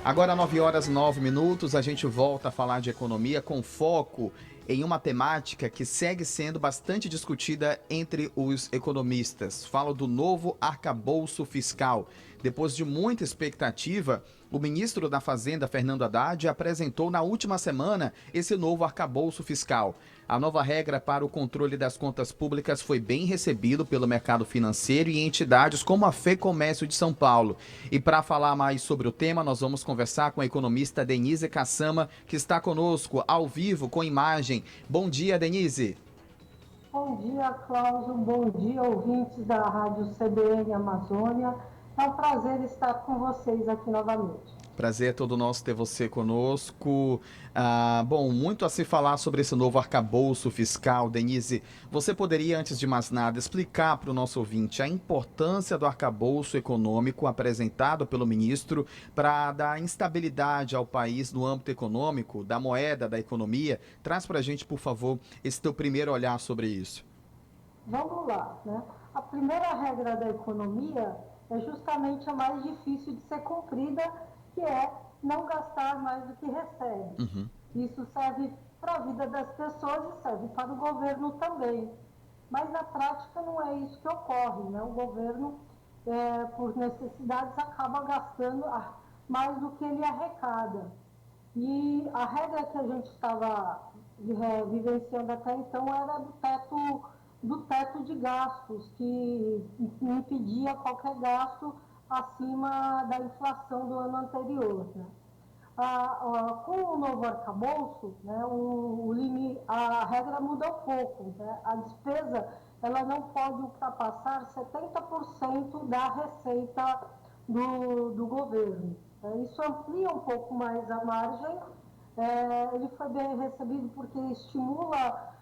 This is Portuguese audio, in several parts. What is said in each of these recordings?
Agora, 9h09, a gente volta a falar de economia com foco em uma temática que segue sendo bastante discutida entre os economistas. Falo do novo arcabouço fiscal. Depois de muita expectativa, o ministro da Fazenda, Fernando Haddad, apresentou na última semana esse novo arcabouço fiscal. A nova regra para o controle das contas públicas foi bem recebido pelo mercado financeiro e entidades como a FEComércio de São Paulo. E para falar mais sobre o tema, nós vamos conversar com a economista Denise Cassama, que está conosco ao vivo com imagem. Bom dia, Denise. Bom dia, Cláudio. Bom dia, ouvintes da Rádio CBN Amazônia. É um prazer estar com vocês aqui novamente. Prazer é todo nosso ter você conosco. Bom, muito a se falar sobre esse novo arcabouço fiscal. Denise, você poderia, antes de mais nada, explicar para o nosso ouvinte a importância do arcabouço econômico apresentado pelo ministro para dar instabilidade ao país no âmbito econômico, da moeda, da economia? Traz para a gente, por favor, esse teu primeiro olhar sobre isso. Vamos lá, né? A primeira regra da economia é justamente a mais difícil de ser cumprida, que é não gastar mais do que recebe. Uhum. Isso serve para a vida das pessoas e serve para o governo também. Mas na prática não é isso que ocorre, né? O governo, por necessidades, acaba gastando mais do que ele arrecada. E a regra que a gente estava vivenciando até então era do teto de gastos, que impedia qualquer gasto acima da inflação do ano anterior. Né? Com o novo arcabouço, né, a regra muda um pouco. Né? A despesa ela não pode ultrapassar 70% da receita do governo. Isso amplia um pouco mais a margem. Ele foi bem recebido porque estimula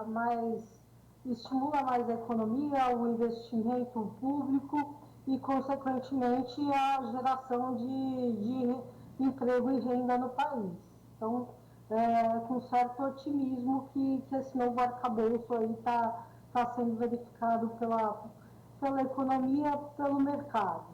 mais a economia, o investimento público e, consequentemente, a geração de emprego e renda no país. Então, com certo otimismo que esse novo arcabouço aí está sendo verificado pela economia, pelo mercado.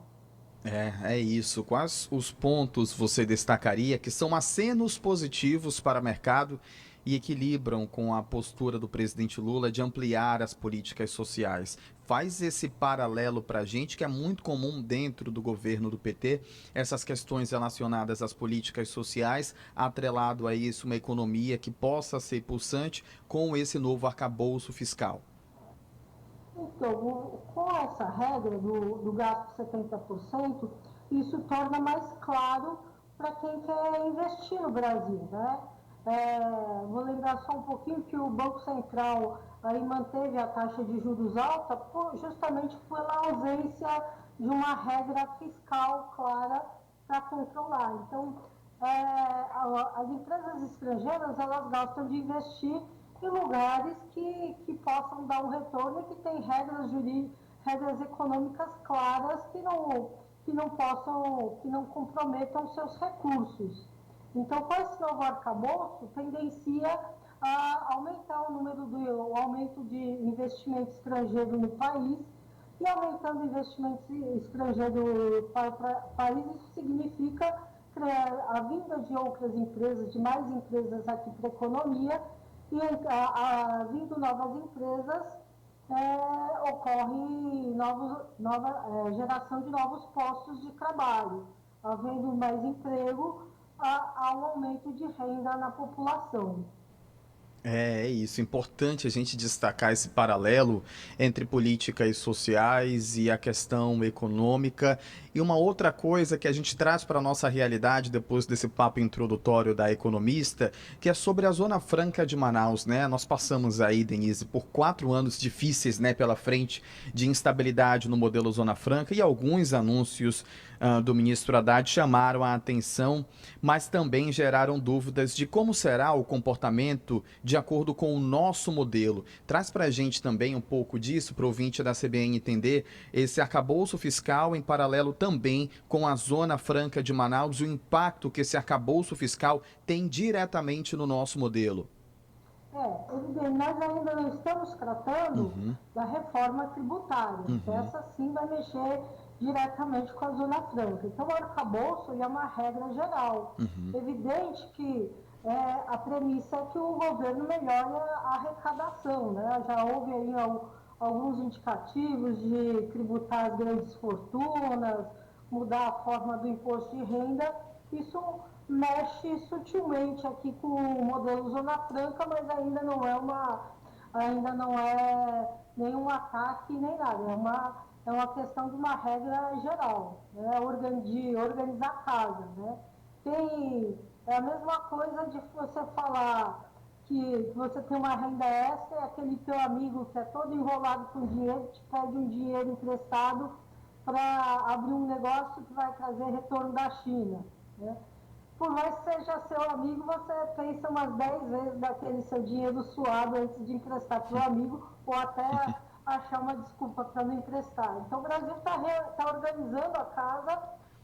É isso. Quais os pontos você destacaria que são acenos positivos para o mercado e equilibram com a postura do presidente Lula de ampliar as políticas sociais? Faz esse paralelo para a gente, que é muito comum dentro do governo do PT, essas questões relacionadas às políticas sociais, atrelado a isso uma economia que possa ser pulsante com esse novo arcabouço fiscal. Então, com essa regra do gasto 70%, isso torna mais claro para quem quer investir no Brasil. Né? Vou lembrar só um pouquinho que o Banco Central aí manteve a taxa de juros alta justamente pela ausência de uma regra fiscal clara para controlar. Então, as empresas estrangeiras elas gostam de investir em lugares que possam dar um retorno e que tem regras econômicas claras que não comprometam seus recursos. Então, com esse novo arcabouço, tendencia a aumentar o aumento de investimento estrangeiro no país, e aumentando investimentos estrangeiros para o país, isso significa a vinda de outras empresas, de mais empresas aqui para a economia, e vindo novas empresas, ocorre geração de novos postos de trabalho. Havendo mais emprego, há um aumento de renda na população. É isso. Importante a gente destacar esse paralelo entre políticas sociais e a questão econômica. E uma outra coisa que a gente traz para a nossa realidade depois desse papo introdutório da economista, que é sobre a Zona Franca de Manaus, né? Nós passamos aí, Denise, por 4 anos difíceis, né, pela frente, de instabilidade no modelo Zona Franca, e alguns anúncios do ministro Haddad chamaram a atenção, mas também geraram dúvidas de como será o comportamento de acordo com o nosso modelo. Traz para a gente também um pouco disso, para o ouvinte da CBN entender esse arcabouço fiscal em paralelo também com a Zona Franca de Manaus, o impacto que esse arcabouço fiscal tem diretamente no nosso modelo. Nós ainda não estamos tratando Uhum, da reforma tributária, que uhum. essa sim vai mexer diretamente com a Zona Franca. Então, o arcabouço é uma regra geral. Evidente que a premissa é que o governo melhore a arrecadação, né? Já houve aí alguns indicativos de tributar as grandes fortunas, mudar a forma do imposto de renda. Isso mexe sutilmente aqui com o modelo Zona Franca, mas ainda não é nenhum ataque nem nada. É uma questão de uma regra geral, né? De organizar a casa, né? É a mesma coisa de você falar que você tem uma renda extra e aquele teu amigo que é todo enrolado com dinheiro te pede um dinheiro emprestado para abrir um negócio que vai trazer retorno da China, né? Por mais que seja seu amigo, você pensa umas 10 vezes daquele seu dinheiro suado antes de emprestar para o amigo ou até achar uma desculpa para não emprestar. Então, o Brasil está organizando a casa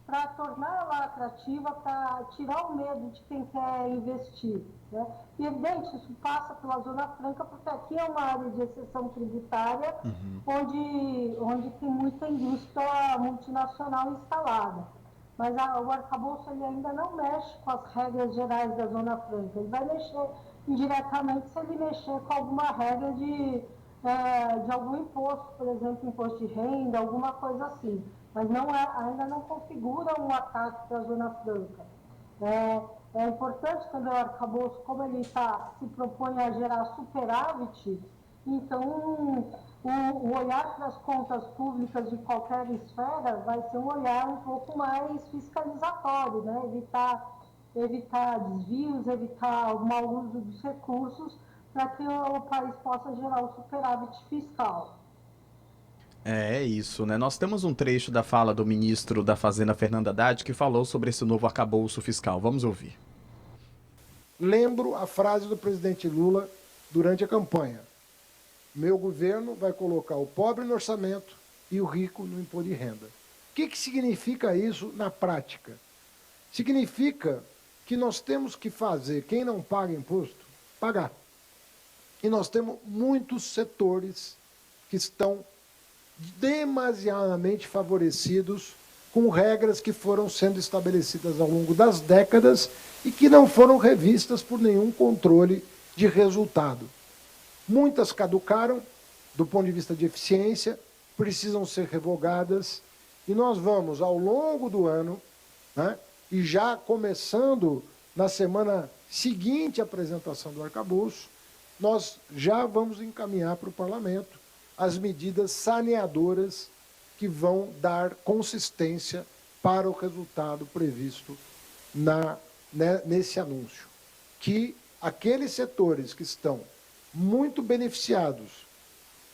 para tornar ela atrativa, para tirar o medo de quem quer investir, né? E, evidente, isso passa pela Zona Franca, porque aqui é uma área de exceção tributária, onde tem muita indústria multinacional instalada. Mas o arcabouço ele ainda não mexe com as regras gerais da Zona Franca. Ele vai mexer indiretamente se ele mexer com alguma regra de algum imposto, por exemplo, imposto de renda, alguma coisa assim. Mas ainda não configura um ataque para a Zona Franca. É importante também o arcabouço, como ele se propõe a gerar superávit, então o olhar para as contas públicas de qualquer esfera vai ser um olhar um pouco mais fiscalizatório, né? Evitar desvios, evitar o mau uso dos recursos para que o país possa gerar o superávit fiscal. É isso, né? Nós temos um trecho da fala do ministro da Fazenda, Fernando Haddad, que falou sobre esse novo arcabouço fiscal. Vamos ouvir. Lembro a frase do presidente Lula durante a campanha: meu governo vai colocar o pobre no orçamento e o rico no imposto de renda. O que significa isso na prática? Significa que nós temos que fazer quem não paga imposto pagar. E nós temos muitos setores que estão demasiadamente favorecidos com regras que foram sendo estabelecidas ao longo das décadas e que não foram revistas por nenhum controle de resultado. Muitas caducaram do ponto de vista de eficiência, precisam ser revogadas, e nós vamos, ao longo do ano, né, e já começando na semana seguinte à apresentação do arcabouço, nós já vamos encaminhar para o parlamento as medidas saneadoras que vão dar consistência para o resultado previsto nesse anúncio. Que aqueles setores que estão muito beneficiados,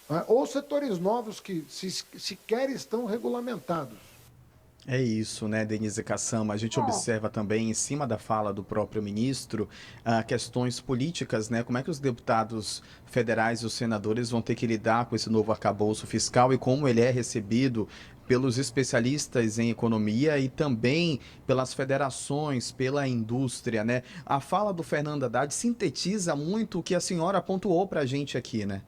né, ou setores novos que sequer estão regulamentados. É isso, né, Denise Cassama? A gente observa também, em cima da fala do próprio ministro, questões políticas, né? Como é que os deputados federais e os senadores vão ter que lidar com esse novo arcabouço fiscal e como ele é recebido pelos especialistas em economia e também pelas federações, pela indústria, né? A fala do Fernando Haddad sintetiza muito o que a senhora pontuou para a gente aqui, né?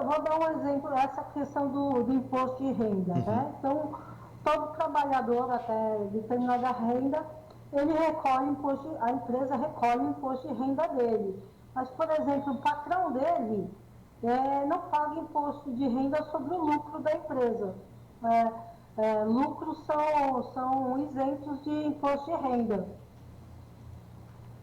Vou dar um exemplo, essa questão do imposto de renda, né? Então, todo trabalhador até determinada renda, a empresa recolhe o imposto de renda dele. Mas, por exemplo, o patrão dele não paga imposto de renda sobre o lucro da empresa. Lucros são isentos de imposto de renda.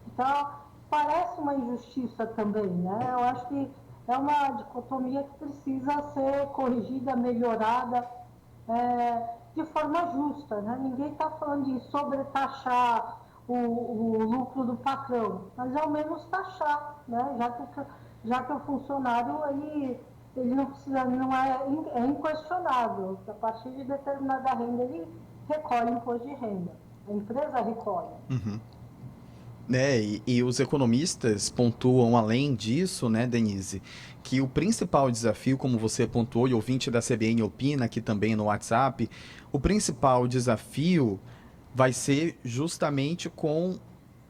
Então, parece uma injustiça também, né? Eu acho que é uma dicotomia que precisa ser corrigida, melhorada, de forma justa, né? Ninguém está falando de sobretaxar o lucro do patrão, mas ao menos taxar, né? Já que o funcionário ele não precisa, é inquestionável, que a partir de determinada renda ele recolhe imposto de renda, a empresa recolhe. E os economistas pontuam, além disso, né, Denise, que o principal desafio, como você pontuou, e o ouvinte da CBN opina aqui também no WhatsApp, o principal desafio vai ser justamente com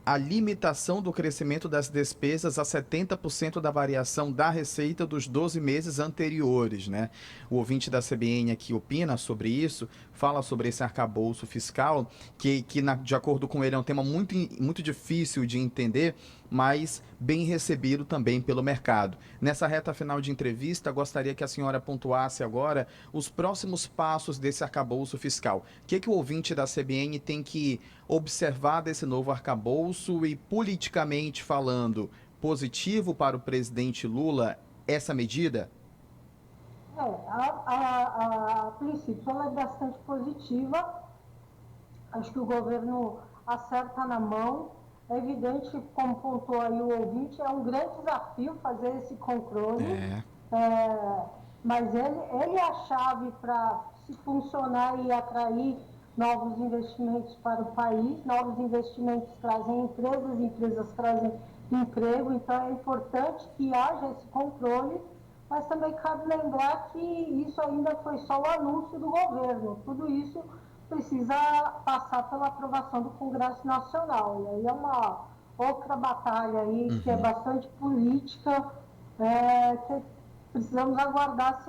a limitação do crescimento das despesas a 70% da variação da receita dos 12 meses anteriores, né? O ouvinte da CBN aqui opina sobre isso, fala sobre esse arcabouço fiscal, de acordo com ele é um tema muito difícil de entender, mas bem recebido também pelo mercado. Nessa reta final de entrevista, gostaria que a senhora pontuasse agora os próximos passos desse arcabouço fiscal. O que o ouvinte da CBN tem que observar desse novo arcabouço e, politicamente falando, positivo para o presidente Lula essa medida? A princípio ela é bastante positiva. Acho que o governo acerta na mão. É evidente, como pontuou aí o ouvinte, é um grande desafio fazer esse controle. Mas ele é a chave para se funcionar e atrair novos investimentos para o país. Novos investimentos trazem empresas, empresas trazem emprego, então é importante que haja esse controle, mas também cabe lembrar que isso ainda foi só o anúncio do governo. Tudo isso precisa passar pela aprovação do Congresso Nacional. E aí é uma outra batalha aí que é bastante política, que precisamos aguardar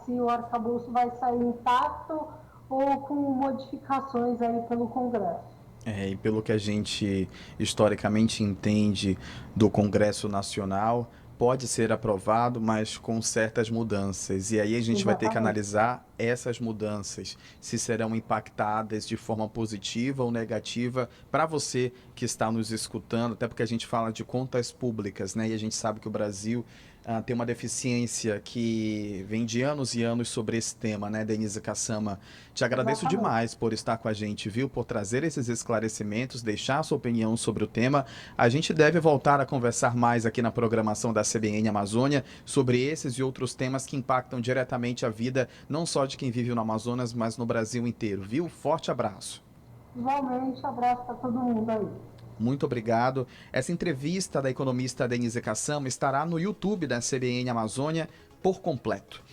se o arcabouço vai sair intacto ou com modificações aí pelo Congresso. E pelo que a gente historicamente entende do Congresso Nacional, pode ser aprovado, mas com certas mudanças. E aí a gente vai ter que analisar essas mudanças, se serão impactadas de forma positiva ou negativa para você que está nos escutando, até porque a gente fala de contas públicas, né? E a gente sabe que o Brasil tem uma deficiência que vem de anos e anos sobre esse tema, né, Denise Cassama? Te agradeço demais por estar com a gente, viu? Por trazer esses esclarecimentos, deixar a sua opinião sobre o tema. A gente deve voltar a conversar mais aqui na programação da CBN Amazônia sobre esses e outros temas que impactam diretamente a vida, não só de quem vive no Amazonas, mas no Brasil inteiro, viu? Forte abraço. Igualmente, abraço para todo mundo aí. Muito obrigado. Essa entrevista da economista Denise Cassama estará no YouTube da CBN Amazônia por completo.